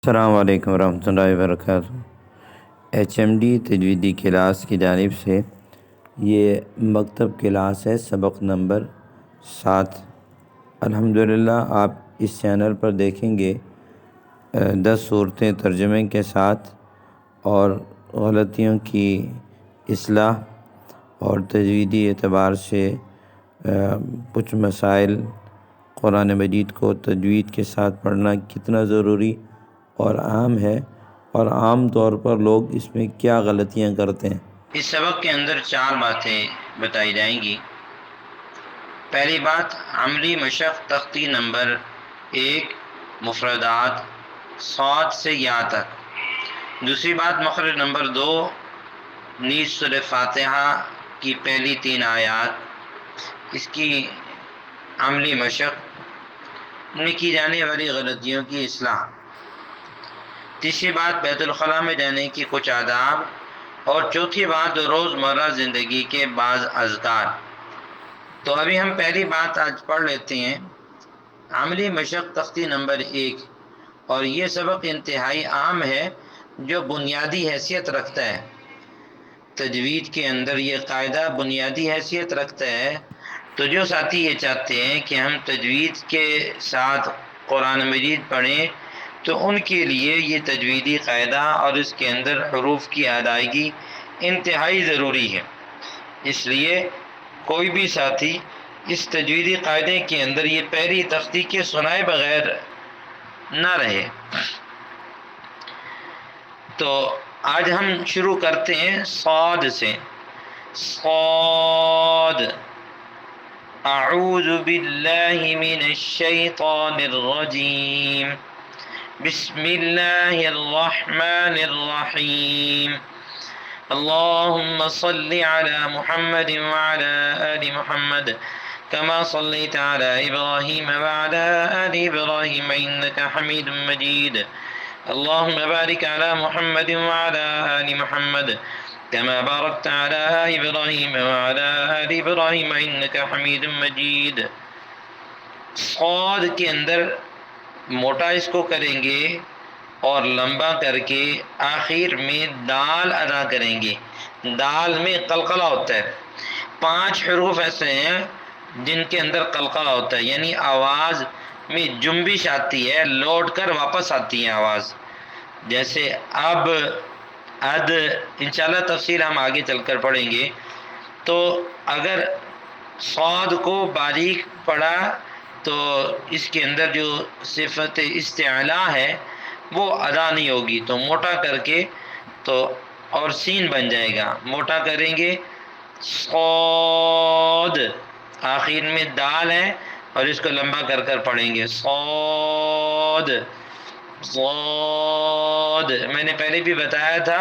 السلام علیکم ورحمۃ اللہ وبرکاتہ۔ ایچ ایم ڈی تجویدی کلاس کی جانب سے یہ مکتب کلاس ہے، سبق نمبر 7۔ الحمدللہ آپ اس چینل پر دیکھیں گے 10 صورتیں ترجمے کے ساتھ اور غلطیوں کی اصلاح اور تجویدی اعتبار سے کچھ مسائل، قرآن مجید کو تجوید کے ساتھ پڑھنا کتنا ضروری اور عام ہے، اور عام طور پر لوگ اس میں کیا غلطیاں کرتے ہیں۔ اس سبق کے اندر 4 باتیں بتائی جائیں گی۔ پہلی بات عملی مشق تختی نمبر 1 مفردات صاد سے یا تک۔ دوسری بات مخرج نمبر 2 نیز سورہ فاتحہ کی پہلی 3 آیات، اس کی عملی مشق میں کی جانے والی غلطیوں کی اصلاح۔ تیسری بات بیت الخلاء میں جانے کی کچھ آداب، اور چوتھی بات روزمرہ زندگی کے بعض اذکار۔ تو ابھی ہم پہلی بات آج پڑھ لیتے ہیں، عملی مشق تختی نمبر 1، اور یہ سبق انتہائی عام ہے جو بنیادی حیثیت رکھتا ہے۔ تجوید کے اندر یہ قاعدہ بنیادی حیثیت رکھتا ہے، تو جو ساتھی یہ چاہتے ہیں کہ ہم تجوید کے ساتھ قرآن مجید پڑھیں تو ان کے لیے یہ تجویدی قاعدہ اور اس کے اندر حروف کی ادائیگی انتہائی ضروری ہے۔ اس لیے کوئی بھی ساتھی اس تجویدی قاعدے کے اندر یہ پہلی تختی کے سنائے بغیر نہ رہے۔ تو آج ہم شروع کرتے ہیں صاد سے۔ صاد، اعوذ باللہ من الشیطان الرجیم، بسم اللہ الرحمن الرحیم، اللهم صل على محمد وعلى آل محمد كما صليت على إبراهيم وعلى آل إبراهيم إنك حميد مجيد، اللهم بارك على محمد وعلى آل محمد كما باركت على إبراهيم وعلى آل إبراهيم إنك حميد مجيد۔ صاد کے اندر موٹا اس کو کریں گے اور لمبا کر کے آخر میں دال ادا کریں گے۔ دال میں قلقلہ ہوتا ہے۔ 5 حروف ایسے ہیں جن کے اندر قلقلہ ہوتا ہے، یعنی آواز میں جنبش آتی ہے، لوٹ کر واپس آتی ہے آواز، جیسے اب، اد۔ انشاءاللہ تفصیل ہم آگے چل کر پڑھیں گے۔ تو اگر صاد کو باریک پڑھا تو اس کے اندر جو صفت استعلاء ہے وہ ادا نہیں ہوگی، تو موٹا کر کے تو اور سین بن جائے گا۔ موٹا کریں گے صاد، آخر میں دال ہے اور اس کو لمبا کر کر پڑھیں گے صاد صاد۔ میں نے پہلے بھی بتایا تھا،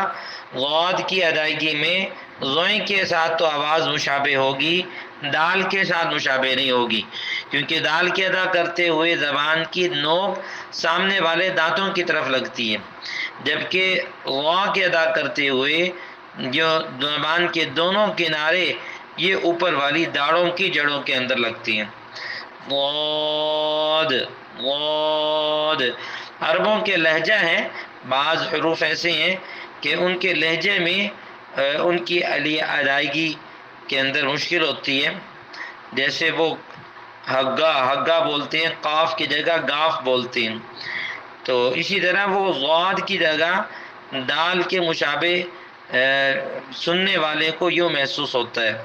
غاد کی ادائیگی میں غین کے ساتھ تو آواز مشابہ ہوگی، دال کے ساتھ مشابہ نہیں ہوگی، کیونکہ دال کے ادا کرتے ہوئے زبان کی نوک سامنے والے دانتوں کی طرف لگتی ہے، جبکہ غا کے ادا کرتے ہوئے جو زبان کے دونوں کنارے یہ اوپر والی داڑھوں کی جڑوں کے اندر لگتی ہیں۔ غاد غاد۔ عربوں کے لہجہ ہیں، بعض حروف ایسے ہیں کہ ان کے لہجے میں ان کی ادائیگی کے اندر مشکل ہوتی ہے، جیسے وہ ہگا بولتے ہیں، قاف کی جگہ گاف بولتے ہیں، تو اسی طرح وہ غاد کی جگہ دال کے مشابہ سننے والے کو یوں محسوس ہوتا ہے۔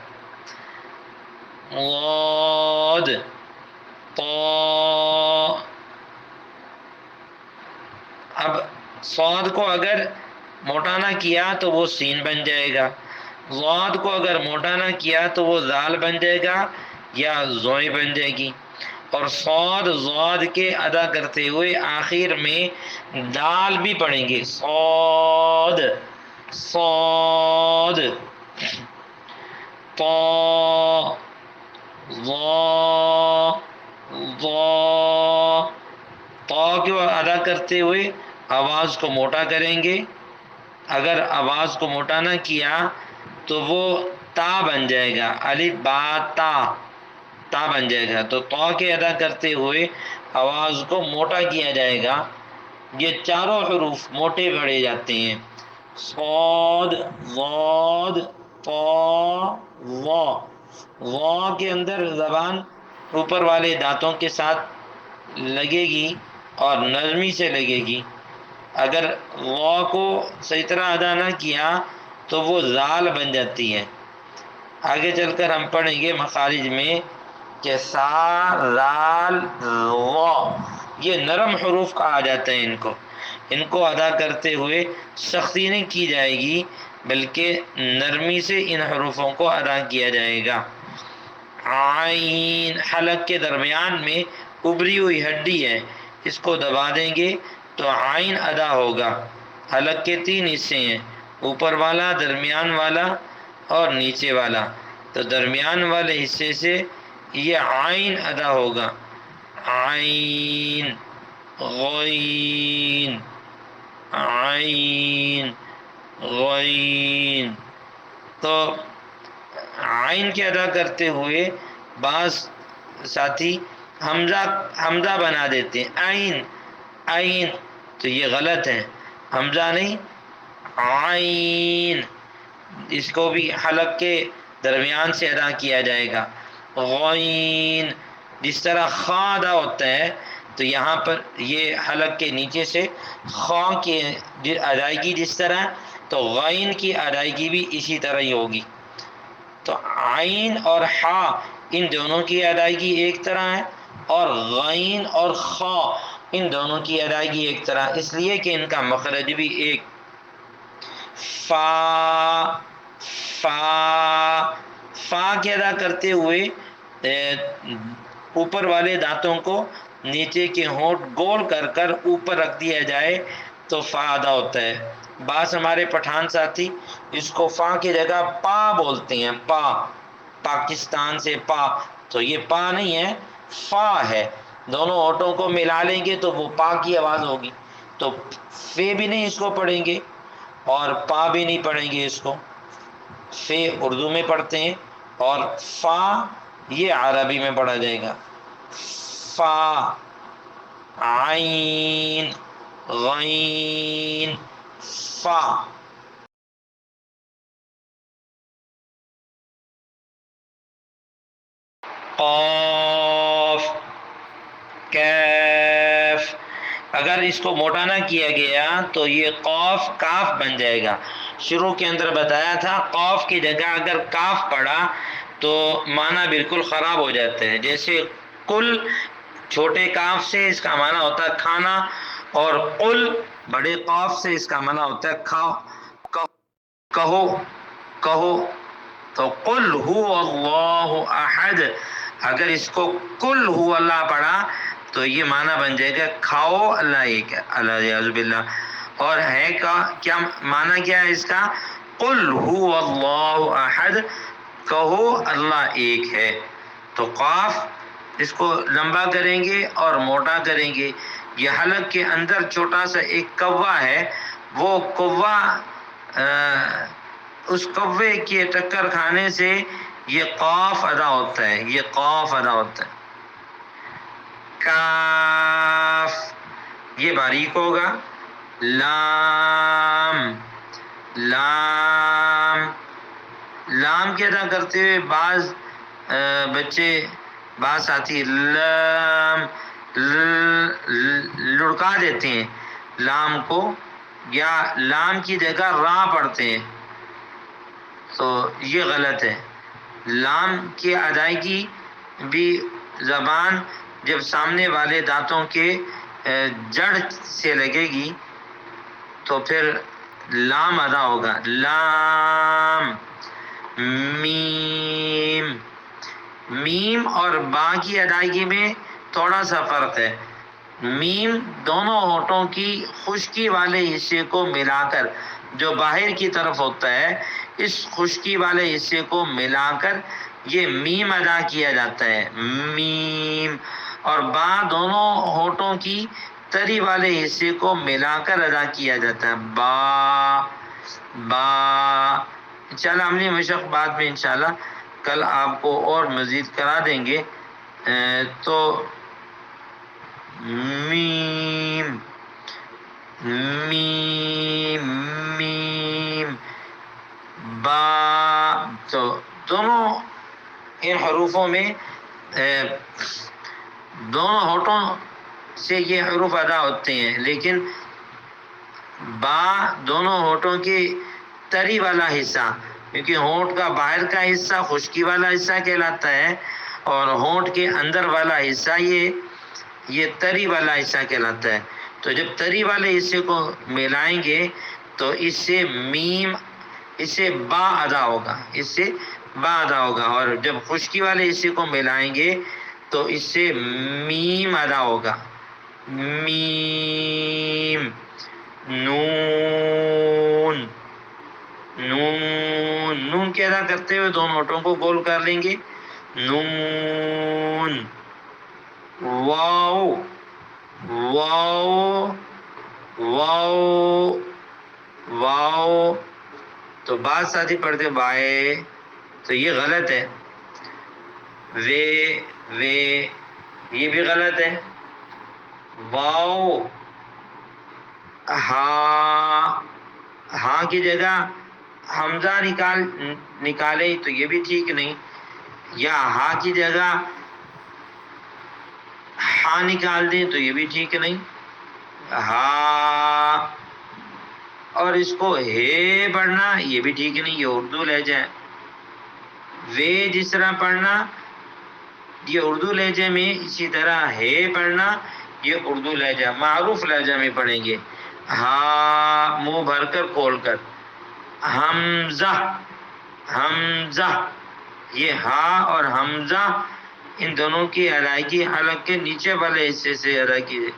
غاد طا۔ اب صاد کو اگر موٹا نہ کیا تو وہ سین بن جائے گا، غاد کو اگر موٹا نہ کیا تو وہ ذال بن جائے گا یا زوئیں بن جائے گی، اور صاد ضاد کے ادا کرتے ہوئے آخر میں دال بھی پڑھیں گے صاد صاد۔ طا ظا ظا۔ طا کو ادا کرتے ہوئے آواز کو موٹا کریں گے، اگر آواز کو موٹا نہ کیا تو وہ تا بن جائے گا، الف با تا، تا بن جائے گا، تو طا کے ادا کرتے ہوئے آواز کو موٹا کیا جائے گا، یہ چاروں حروف موٹے پڑھے جاتے ہیں، صاد، ضاد، طا، ظا۔ ظا کے اندر زبان اوپر والے دانتوں کے ساتھ لگے گی اور نرمی سے لگے گی۔ اگر ظا کو صحیح طرح ادا نہ کیا تو وہ زال بن جاتی ہے۔ آگے چل کر ہم پڑھیں گے مخارج میں کہ سا، زال، ظا، یہ نرم حروف کہا جاتا ہے ان کو ادا کرتے ہوئے سختی نہیں کی جائے گی بلکہ نرمی سے ان حروفوں کو ادا کیا جائے گا۔ عین، حلق کے درمیان میں ابری ہوئی ہڈی ہے، اس کو دبا دیں گے تو عین ادا ہوگا۔ حلق کے 3 حصے ہیں، اوپر والا، درمیان والا اور نیچے والا، تو درمیان والے حصے سے یہ عین ادا ہوگا۔ عین، غین، عین، غین۔ تو عین کے ادا کرتے ہوئے بعض ساتھی حمزہ بنا دیتے ہیں، عین، عین، تو یہ غلط ہے، حمزہ نہیں، عین، اس کو بھی حلق کے درمیان سے ادا کیا جائے گا۔ غین، جس طرح خا ادا ہوتا ہے تو یہاں پر یہ حلق کے نیچے سے خا کی ادائیگی جس طرح، تو غین کی ادائیگی بھی اسی طرح ہی ہوگی۔ تو عین اور حا ان دونوں کی ادائیگی ایک طرح ہے، اور غین اور خا ان دونوں کی ادائیگی ایک طرح، اس لیے کہ ان کا مخرج بھی ایک۔ فا، فا، فا کے ادا کرتے ہوئے اوپر والے دانتوں کو نیچے کے ہونٹ گول کر کر اوپر رکھ دیا جائے تو فا ادا ہوتا ہے۔ بعض ہمارے پٹھان ساتھی اس کو فا کی جگہ پا بولتے ہیں، پا، پاکستان سے پا، تو یہ پا نہیں ہے، فا ہے۔ دونوں ہونٹوں کو ملا لیں گے تو وہ پا کی آواز ہوگی، تو فے بھی نہیں اس کو پڑھیں گے اور پا بھی نہیں پڑھیں گے اس کو۔ فے اردو میں پڑھتے ہیں اور فا یہ عربی میں پڑھا جائے گا۔ فا، عین، غین، فا۔ قاف، کیف، اگر اس کو موٹا نہ کیا گیا تو یہ قاف کاف بن جائے گا۔ شروع کے اندر بتایا تھا قاف کی جگہ اگر کاف پڑا تو معنی بالکل خراب ہو جاتے ہیں، جیسے کل چھوٹے کاف سے اس کا معنی ہوتا ہے کھانا، اور قل بڑے قاف سے اس کا معنی ہوتا ہے کھاؤ، کہو، کہو۔ تو قل هو اللہ احد، اگر اس کو کل هو اللہ پڑھا تو یہ معنی بن جائے گا کھاؤ اللہ ایک ہے، اعوذ باللہ۔ اور ہے کا کیا معنی، کیا ہے اس کا؟ قل هو اللہ احد، کہو اللہ ایک ہے۔ تو قاف اس کو لمبا کریں گے اور موٹا کریں گے۔ یہ حلق کے اندر چھوٹا سا ایک کوا ہے، وہ کوا اس کوے کے ٹکر کھانے سے یہ قاف ادا ہوتا ہے، یہ قاف ادا ہوتا ہے۔ کاف، یہ باریک ہوگا۔ لام، لام، لام کے ادا کرتے ہوئے بعض بچے، بعض ساتھی لام لڑکا دیتے ہیں لام کو، یا لام کی جگہ را پڑھتے ہیں، تو یہ غلط ہے۔ لام کی ادائیگی بھی زبان جب سامنے والے دانتوں کے جڑ سے لگے گی تو پھر لام ادا ہوگا۔ لام، میم، میم اور با کی ادائیگی میں تھوڑا سا فرق ہے۔ میم دونوں ہونٹوں کی خشکی والے حصے کو ملا کر، جو باہر کی طرف ہوتا ہے، اس خشکی والے حصے کو ملا کر یہ میم ادا کیا جاتا ہے، میم۔ اور با دونوں ہونٹوں کی تری والے حصے کو ملا کر ادا کیا جاتا ہے، با، با۔ انشاءاللہ عملی مشق بعد میں انشاءاللہ کل آپ کو اور مزید کرا دیں گے۔ تو میم، میم میم با. تو دونوں ان حروفوں میں دونوں ہونٹوں سے یہ حروف ادا ہوتے ہیں، لیکن با دونوں ہونٹوں کے تری والا حصہ، کیونکہ ہونٹ کا باہر کا حصہ خشکی والا حصہ کہلاتا ہے اور ہونٹ کے اندر والا حصہ یہ تری والا حصہ کہلاتا ہے. تو جب تری والے حصے کو ملائیں گے تو اس سے با ادا ہوگا، اس سے با ادا ہوگا، اور جب خشکی والے حصے کو ملائیں گے تو اس سے میم ادا ہوگا. میم. نون. نون. نون کے ادا کرتے ہوئے دونوں ہونٹوں کو گول کر لیں گے. نون. واو. واو. واو. واو. تو بعض ساتھی پڑھتے بائے، تو یہ غلط ہے. وے وے یہ بھی غلط ہے. واو. ہاں. ہاں کی جگہ حمزہ نکالے تو یہ بھی ٹھیک نہیں، یا ہاں کی جگہ ہاں نکال دیں تو یہ بھی ٹھیک نہیں. ہاں اور اس کو ہے پڑھنا یہ بھی ٹھیک نہیں، یہ اردو لہجہ ہے. وے جس طرح پڑھنا یہ اردو لہجے میں، اسی طرح ہے پڑھنا یہ اردو لہجہ معروف لہجہ میں پڑھیں گے. ہاں منہ بھر کر کھول کر. حمزہ. حمزہ. یہ ہاں اور حمزہ ان دونوں کی ادائیگی حلق کے نیچے والے حصے سے ادا کی جائے.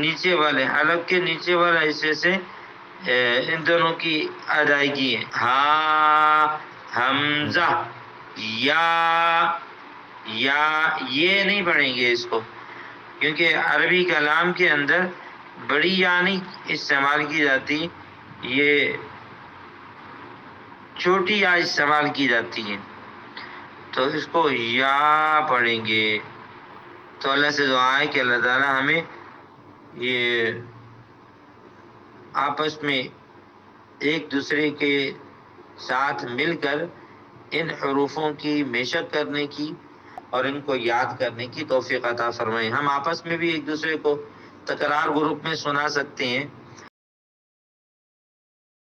نیچے والے حلق کے نیچے والے حصے سے ان دونوں کی ادائیگی ہے. ہاں حمزہ. یا یہ نہیں پڑھیں گے اس کو، کیونکہ عربی کلام کے اندر بڑی یا نہیں استعمال کی جاتی، یہ چھوٹی یا استعمال کی جاتی ہے، تو اس کو یا پڑھیں گے. تو اللہ سے دعا ہے کہ اللہ تعالیٰ ہمیں یہ آپس میں ایک دوسرے کے ساتھ مل کر ان حروفوں کی مشق کرنے کی اور ان کو یاد کرنے کی توفیق عطا فرمائے. ہم آپس میں بھی ایک دوسرے کو تکرار گروپ میں سنا سکتے ہیں.